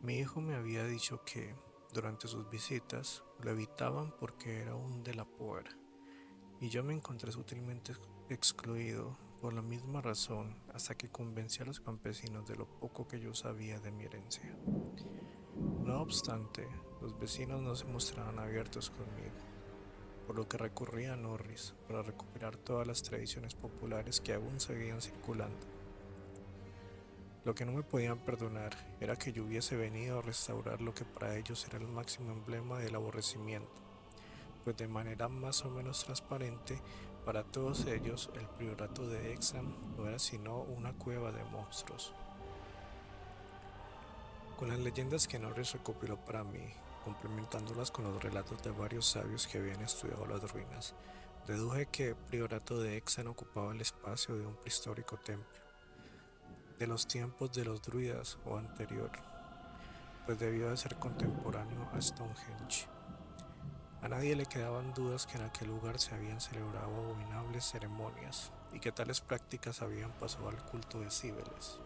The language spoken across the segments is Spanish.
Mi hijo me había dicho que, durante sus visitas, lo evitaban porque era un de la poer, y yo me encontré sutilmente excluido por la misma razón hasta que convencí a los campesinos de lo poco que yo sabía de mi herencia. No obstante, los vecinos no se mostraban abiertos conmigo, por lo que recurrí a Norris para recuperar todas las tradiciones populares que aún seguían circulando. Lo que no me podían perdonar era que yo hubiese venido a restaurar lo que para ellos era el máximo emblema del aborrecimiento, pues de manera más o menos transparente, para todos ellos el priorato de Exham no era sino una cueva de monstruos. Con las leyendas que Norris recopiló para mí, complementándolas con los relatos de varios sabios que habían estudiado las ruinas, deduje que el priorato de Exham ocupaba el espacio de un prehistórico templo, de los tiempos de los druidas o anterior, pues debió de ser contemporáneo a Stonehenge. A nadie le quedaban dudas que en aquel lugar se habían celebrado abominables ceremonias y que tales prácticas habían pasado al culto de Cibeles,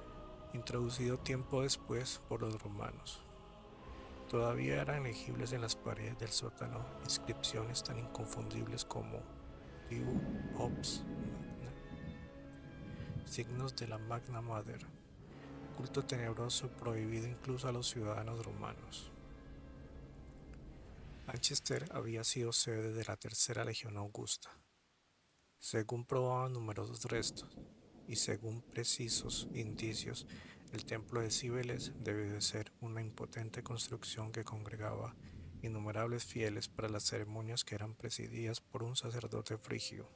introducido tiempo después por los romanos. Todavía eran legibles en las paredes del sótano inscripciones tan inconfundibles como Diu Ops Magna, signos de la Magna Mater, culto tenebroso prohibido incluso a los ciudadanos romanos. Manchester había sido sede de la Tercera Legión Augusta, según probaban numerosos restos, y según precisos indicios, el templo de Cibeles debió de ser una impotente construcción que congregaba innumerables fieles para las ceremonias que eran presididas por un sacerdote frigio.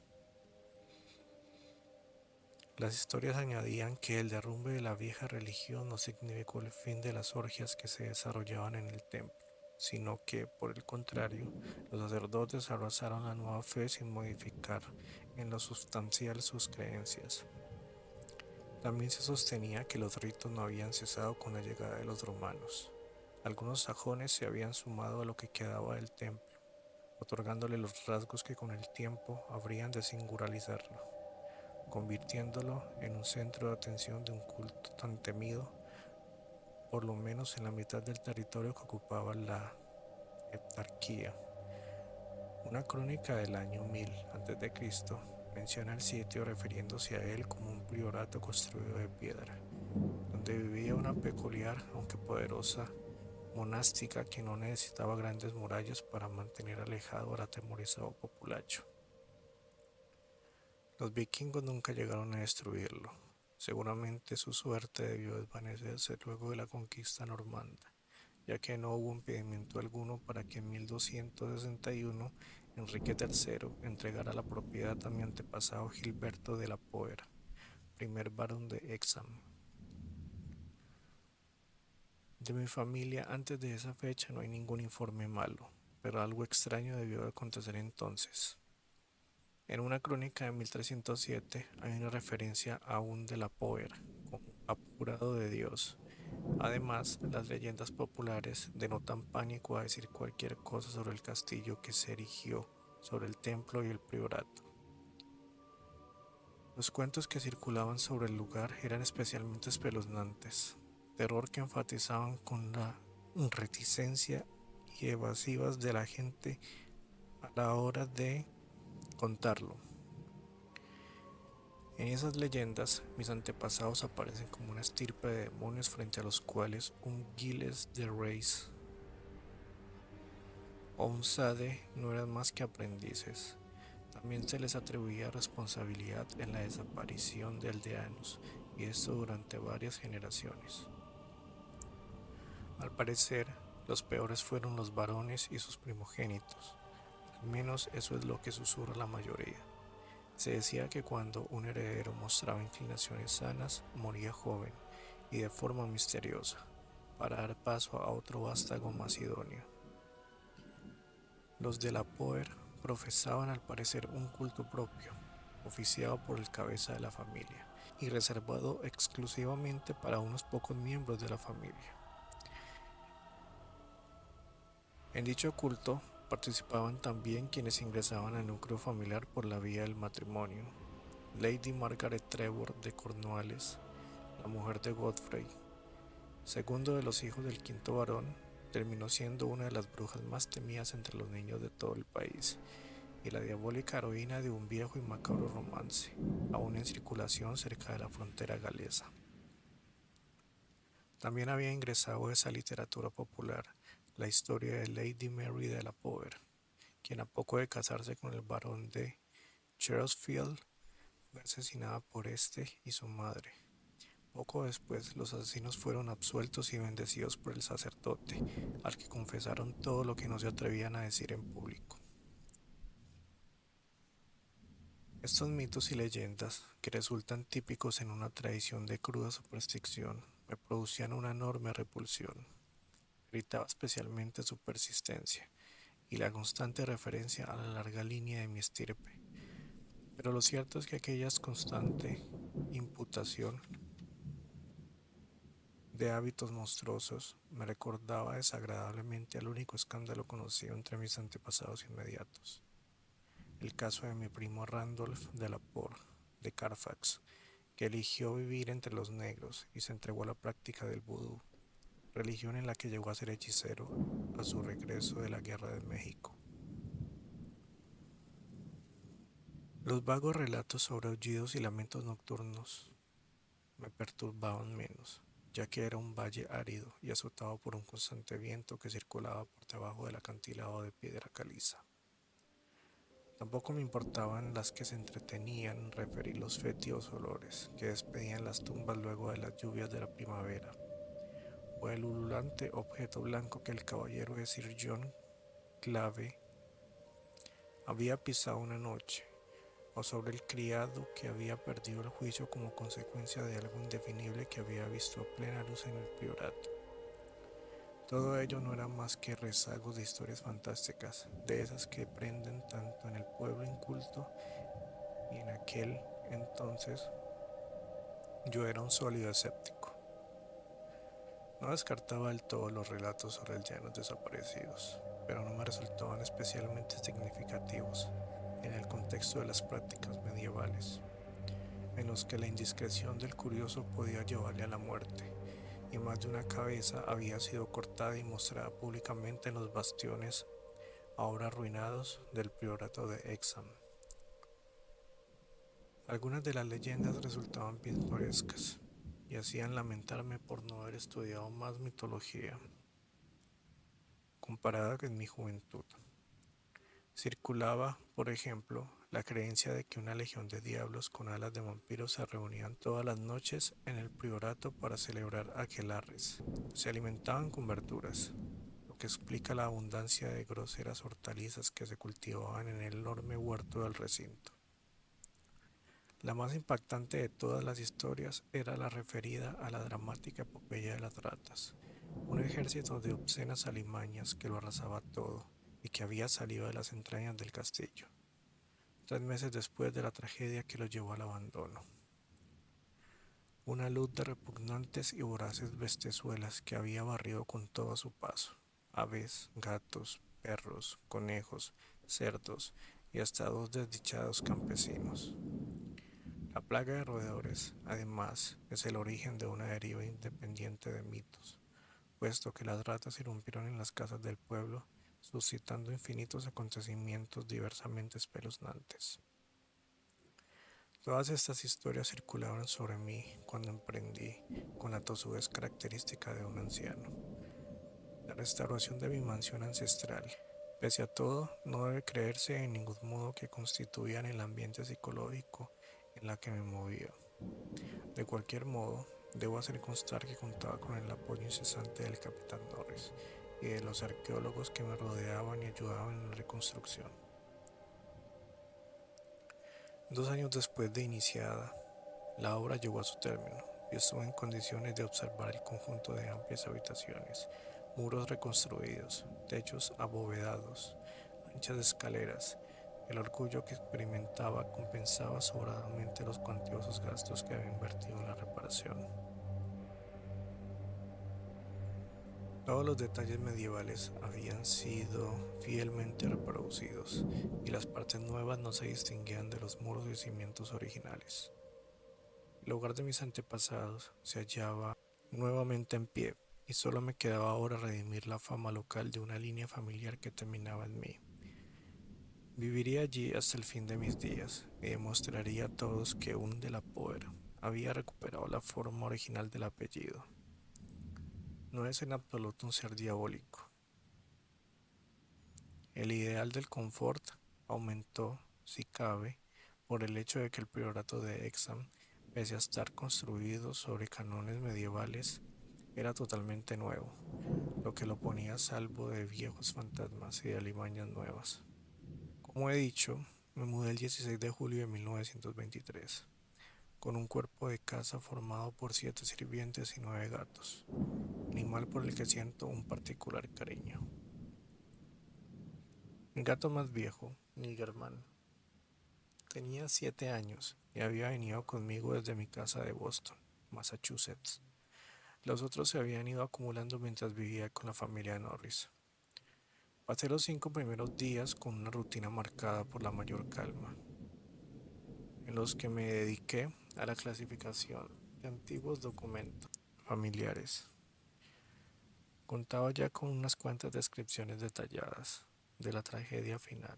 Las historias añadían que el derrumbe de la vieja religión no significó el fin de las orgias que se desarrollaban en el templo, sino que, por el contrario, los sacerdotes abrazaron la nueva fe sin modificar en lo sustancial sus creencias. También se sostenía que los ritos no habían cesado con la llegada de los romanos. Algunos sajones se habían sumado a lo que quedaba del templo, otorgándole los rasgos que con el tiempo habrían de singularizarlo, convirtiéndolo en un centro de atención de un culto tan temido, por lo menos en la mitad del territorio que ocupaba la Heptarquía. Una crónica del año 1000 a.C. menciona el sitio refiriéndose a él como un priorato construido de piedra, donde vivía una peculiar, aunque poderosa, monástica que no necesitaba grandes murallas para mantener alejado al atemorizado populacho. Los vikingos nunca llegaron a destruirlo. Seguramente su suerte debió desvanecerse luego de la conquista normanda, ya que no hubo impedimento alguno para que en 1261 Enrique III entregara la propiedad a mi antepasado Gilberto de la Poer, primer barón de Hexham. De mi familia antes de esa fecha no hay ningún informe malo, pero algo extraño debió de acontecer entonces. En una crónica de 1307 hay una referencia a un de la Poer como apurado de Dios. Además, las leyendas populares denotan pánico a decir cualquier cosa sobre el castillo que se erigió sobre el templo y el priorato. Los cuentos que circulaban sobre el lugar eran especialmente espeluznantes, terror que enfatizaban con la reticencia y evasivas de la gente a la hora de contarlo. En esas leyendas, mis antepasados aparecen como una estirpe de demonios frente a los cuales un Giles de Rhys o un Sade no eran más que aprendices. También se les atribuía responsabilidad en la desaparición de aldeanos, y esto durante varias generaciones. Al parecer, los peores fueron los varones y sus primogénitos, al menos eso es lo que susurra la mayoría. Se decía que cuando un heredero mostraba inclinaciones sanas, moría joven y de forma misteriosa, para dar paso a otro vástago macedonio. Los de la Poer profesaban al parecer un culto propio, oficiado por el cabeza de la familia, y reservado exclusivamente para unos pocos miembros de la familia. En dicho culto participaban también quienes ingresaban al núcleo familiar por la vía del matrimonio. Lady Margaret Trevor de Cornualles, la mujer de Godfrey, segundo de los hijos del quinto varón, terminó siendo una de las brujas más temidas entre los niños de todo el país y la diabólica heroína de un viejo y macabro romance, aún en circulación cerca de la frontera galesa. También había ingresado a esa literatura popular la historia de Lady Mary de la Pover, quien a poco de casarse con el barón de Chesterfield fue asesinada por este y su madre. Poco después, los asesinos fueron absueltos y bendecidos por el sacerdote, al que confesaron todo lo que no se atrevían a decir en público. Estos mitos y leyendas, que resultan típicos en una tradición de cruda superstición, me producían una enorme repulsión. Gritaba especialmente su persistencia y la constante referencia a la larga línea de mi estirpe. Pero lo cierto es que aquella constante imputación de hábitos monstruosos me recordaba desagradablemente al único escándalo conocido entre mis antepasados inmediatos, el caso de mi primo Randolph de la Poer de Carfax, que eligió vivir entre los negros y se entregó a la práctica del vudú, religión en la que llegó a ser hechicero a su regreso de la Guerra de México. Los vagos relatos sobre aullidos y lamentos nocturnos me perturbaban menos, ya que era un valle árido y azotado por un constante viento que circulaba por debajo del acantilado de piedra caliza. Tampoco me importaban las que se entretenían en referir los fétidos olores que despedían las tumbas luego de las lluvias de la primavera, o el ululante objeto blanco que el caballero de Sir John Clave había pisado una noche, o sobre el criado que había perdido el juicio como consecuencia de algo indefinible que había visto a plena luz en el priorato. Todo ello no era más que rezagos de historias fantásticas, de esas que prenden tanto en el pueblo inculto, y en aquel entonces yo era un sólido escéptico. No descartaba del todo los relatos sobre llanos desaparecidos, pero no me resultaban especialmente significativos en el contexto de las prácticas medievales, en los que la indiscreción del curioso podía llevarle a la muerte, y más de una cabeza había sido cortada y mostrada públicamente en los bastiones ahora arruinados del priorato de Hexham. Algunas de las leyendas resultaban pintorescas y hacían lamentarme por no haber estudiado más mitología comparada en mi juventud. Circulaba, por ejemplo, la creencia de que una legión de diablos con alas de vampiros se reunían todas las noches en el priorato para celebrar aquelarres. Se alimentaban con verduras, lo que explica la abundancia de groseras hortalizas que se cultivaban en el enorme huerto del recinto. La más impactante de todas las historias era la referida a la dramática epopeya de las ratas, un ejército de obscenas alimañas que lo arrasaba todo y que había salido de las entrañas del castillo, 3 meses después de la tragedia que lo llevó al abandono. Una luz de repugnantes y voraces bestezuelas que había barrido con todo a su paso, aves, gatos, perros, conejos, cerdos y hasta 2 desdichados campesinos. La plaga de roedores, además, es el origen de una deriva independiente de mitos, puesto que las ratas irrumpieron en las casas del pueblo, suscitando infinitos acontecimientos diversamente espeluznantes. Todas estas historias circularon sobre mí cuando emprendí, con la tosudez característica de un anciano, la restauración de mi mansión ancestral. Pese a todo, no debe creerse en ningún modo que constituían el ambiente psicológico en la que me movía. De cualquier modo, debo hacer constar que contaba con el apoyo incesante del capitán Norris y de los arqueólogos que me rodeaban y ayudaban en la reconstrucción. 2 años después de iniciada, la obra llegó a su término y estuve en condiciones de observar el conjunto de amplias habitaciones, muros reconstruidos, techos abovedados, anchas escaleras El orgullo que experimentaba compensaba sobradamente los cuantiosos gastos que había invertido en la reparación. Todos los detalles medievales habían sido fielmente reproducidos, y las partes nuevas no se distinguían de los muros y cimientos originales. El hogar de mis antepasados se hallaba nuevamente en pie, y solo me quedaba ahora redimir la fama local de una línea familiar que terminaba en mí. Viviría allí hasta el fin de mis días, y demostraría a todos que un de la Poer había recuperado la forma original del apellido. No es en absoluto un ser diabólico. El ideal del confort aumentó, si cabe, por el hecho de que el priorato de Exham, pese a estar construido sobre cánones medievales, era totalmente nuevo, lo que lo ponía a salvo de viejos fantasmas y de alimañas nuevas. Como he dicho, me mudé el 16 de julio de 1923, con un cuerpo de casa formado por 7 sirvientes y 9 gatos, animal por el que siento un particular cariño. Mi gato más viejo, Niggerman, tenía 7 años y había venido conmigo desde mi casa de Boston, Massachusetts. Los otros se habían ido acumulando mientras vivía con la familia Norris. Pasé los 5 primeros días con una rutina marcada por la mayor calma, en los que me dediqué a la clasificación de antiguos documentos familiares. Contaba ya con unas cuantas descripciones detalladas de la tragedia final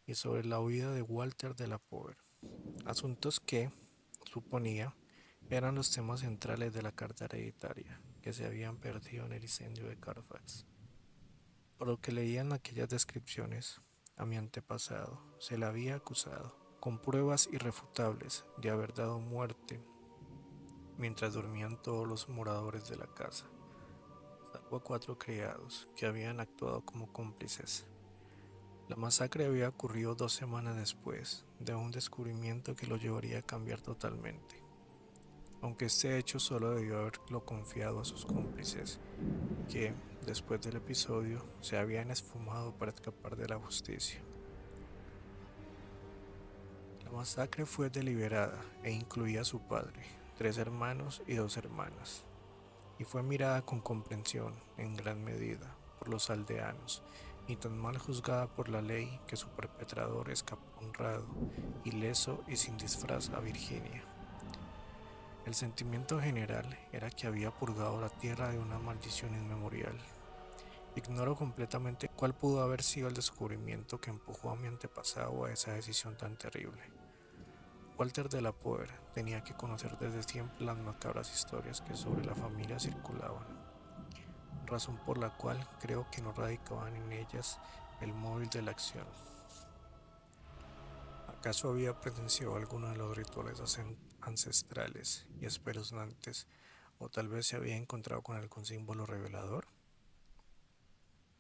y sobre la huida de Walter de la Pover, asuntos que, suponía, eran los temas centrales de la carta hereditaria que se habían perdido en el incendio de Carfax. Por lo que leía en aquellas descripciones, a mi antepasado se le había acusado, con pruebas irrefutables, de haber dado muerte mientras dormían todos los moradores de la casa, salvo a 4 criados que habían actuado como cómplices. La masacre había ocurrido 2 semanas después de un descubrimiento que lo llevaría a cambiar totalmente, aunque este hecho solo debió haberlo confiado a sus cómplices, que, después del episodio, se habían esfumado para escapar de la justicia. La masacre fue deliberada e incluía a su padre, 3 hermanos y 2 hermanas, y fue mirada con comprensión, en gran medida, por los aldeanos, y tan mal juzgada por la ley que su perpetrador escapó honrado, ileso y sin disfraz a Virginia. El sentimiento general era que había purgado la tierra de una maldición inmemorial. Ignoro completamente cuál pudo haber sido el descubrimiento que empujó a mi antepasado a esa decisión tan terrible. Walter de la Poer tenía que conocer desde siempre las macabras historias que sobre la familia circulaban, razón por la cual creo que no radicaban en ellas el móvil de la acción. ¿Acaso había presenciado alguno de los rituales ancestrales y espeluznantes, o tal vez se había encontrado con algún símbolo revelador?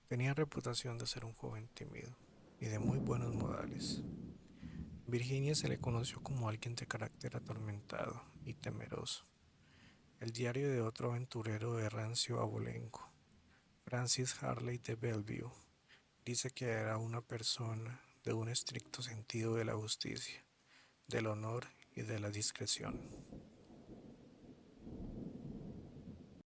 Tenía reputación de ser un joven tímido y de muy buenos modales. Virginia se le conoció como alguien de carácter atormentado y temeroso. El diario de otro aventurero de rancio abolengo, Francis Harley de Bellevue, dice que era una persona de un estricto sentido de la justicia, del honor y de la discreción.